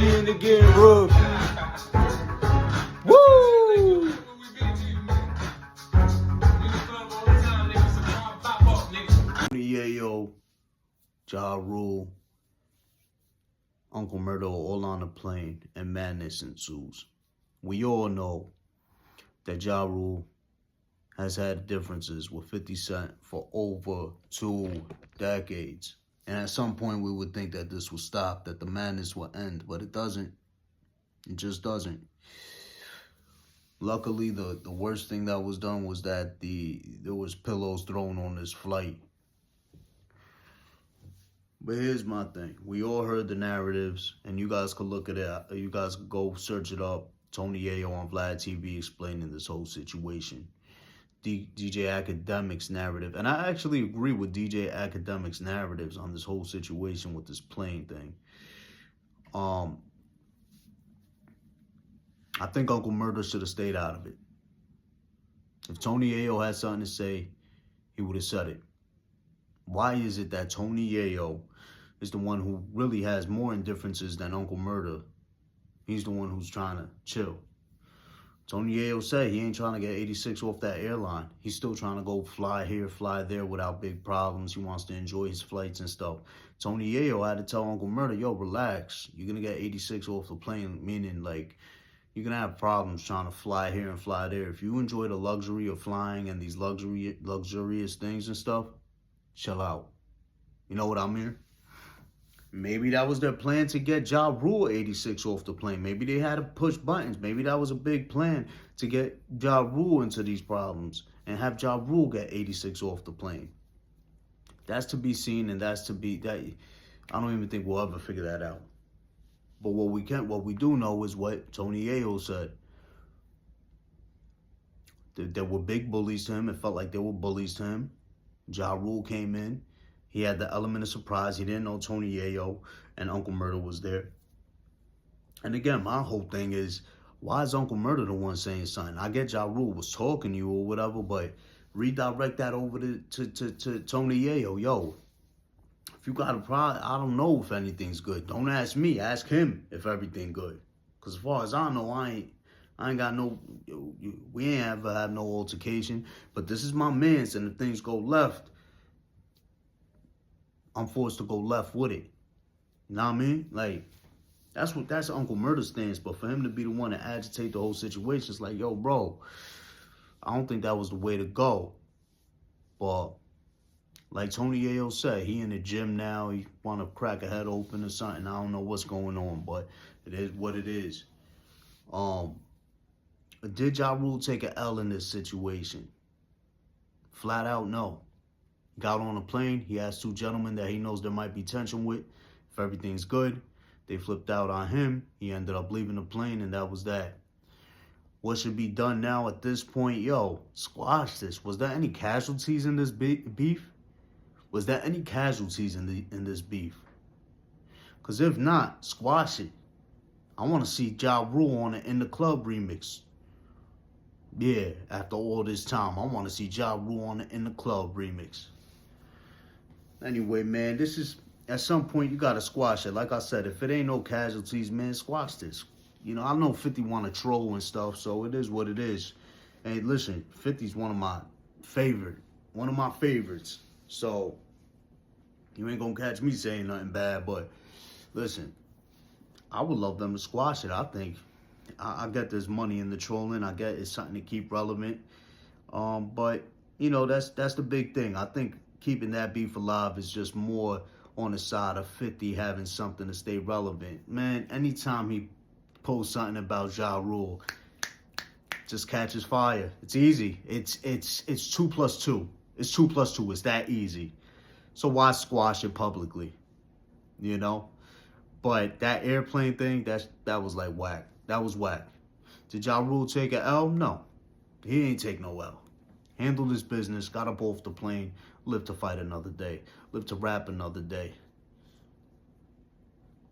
in the game, bro. Woo! Yayo, Ja Rule, Uncle Murda all on the plane, and madness ensues. We all know that Ja Rule has had differences with 50 Cent for over 2 decades. And at some point we would think that this would stop, that the madness will end, but it doesn't. It just doesn't. Luckily, the worst thing that was done was that there was pillows thrown on this flight. But here's my thing. We all heard the narratives, and you guys could look at it. You guys could go search it up. Tony Yayo on Vlad TV explaining this whole situation. DJ Academic's narrative. And I actually agree with DJ Academic's narratives on this whole situation with this plane thing. I think Uncle Murda should have stayed out of it. If Tony Yayo had something to say, he would have said it. Why is it that Tony Yayo is the one who really has more indifferences than Uncle Murda? He's the one who's trying to chill. Tony Yayo said he ain't trying to get 86 off that airline. He's still trying to go fly here, fly there without big problems. He wants to enjoy his flights and stuff. Tony Yayo had to tell Uncle Murda, yo, relax. You're going to get 86 off the plane, meaning like you're going to have problems trying to fly here and fly there. If you enjoy the luxury of flying and these luxurious things and stuff, chill out. You know what I mean? Maybe that was their plan to get Ja Rule 86 off the plane. Maybe they had to push buttons. Maybe that was a big plan to get Ja Rule into these problems and have Ja Rule get 86 off the plane. That's to be seen, and that's to be that. I don't even think we'll ever figure that out. But what we do know is what Tony Yayo said. There were big bullies to him. It felt like there were bullies to him. Ja Rule came in. He had the element of surprise. He didn't know Tony Yayo and Uncle Murda was there. And again, my whole thing is, why is Uncle Murda the one saying something? I get Ja Rule was talking to you or whatever, but redirect that over to Tony Yayo. Yo, if you got a problem, I don't know if anything's good. Don't ask me. Ask him if everything good. Because as far as I know, I ain't got no, we ain't ever had no altercation. But this is my man's, and if things go left, I'm forced to go left with it. You know what I mean? Like, that's Uncle Murda's stance. But for him to be the one to agitate the whole situation, it's like, yo, bro, I don't think that was the way to go. But like Tony Yayo said, he in the gym now. He want to crack a head open or something. I don't know what's going on, but it is what it is. Did Ja Rule take an L in this situation? Flat out, no. Got on a plane. He asked 2 gentlemen that he knows there might be tension with. If everything's good, they flipped out on him. He ended up leaving the plane, and that was that. What should be done now at this point? Yo, squash this. Was there any casualties in this beef? Was there any casualties in this beef? Because if not, squash it. I want to see Ja Rule on it in the club remix. Yeah, after all this time, I want to see Ja Rule on it in the club remix. Anyway, man, this is, at some point, you got to squash it. Like I said, if it ain't no casualties, man, squash this. You know, I know 50 want to troll and stuff, so it is what it is. Hey, listen, 50's one of my favorites. So, you ain't going to catch me saying nothing bad, but listen, I would love them to squash it. I think I get there's money in the trolling. I get it's something to keep relevant. But, you know, that's the big thing. I think keeping that beef alive is just more on the side of 50 having something to stay relevant. Man, anytime he posts something about Ja Rule, just catches fire. It's easy. It's 2 plus 2. It's 2 plus 2. It's that easy. So why squash it publicly? You know? But that airplane thing, that was like whack. That was whack. Did Ja Rule take an L? No. He ain't take no L. Handled his business, got up off the plane, lived to fight another day, lived to rap another day.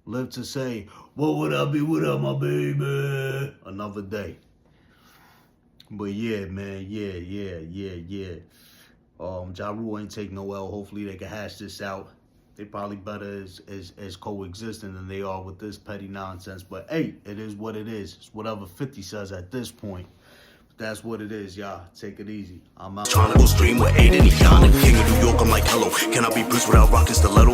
Lived to say, what would I be without my baby? Another day. But yeah, man, yeah. Ja Rule ain't take no L. Hopefully they can hash this out. They probably better as coexisting than they are with this petty nonsense. But hey, it is what it is. It's whatever 50 says at this point. That's what it is, y'all. Take it easy. I'm out. Trying to go stream with Aiden and Yana. King of New York, I'm like, hello. Can I be Bruce without rocking stiletto?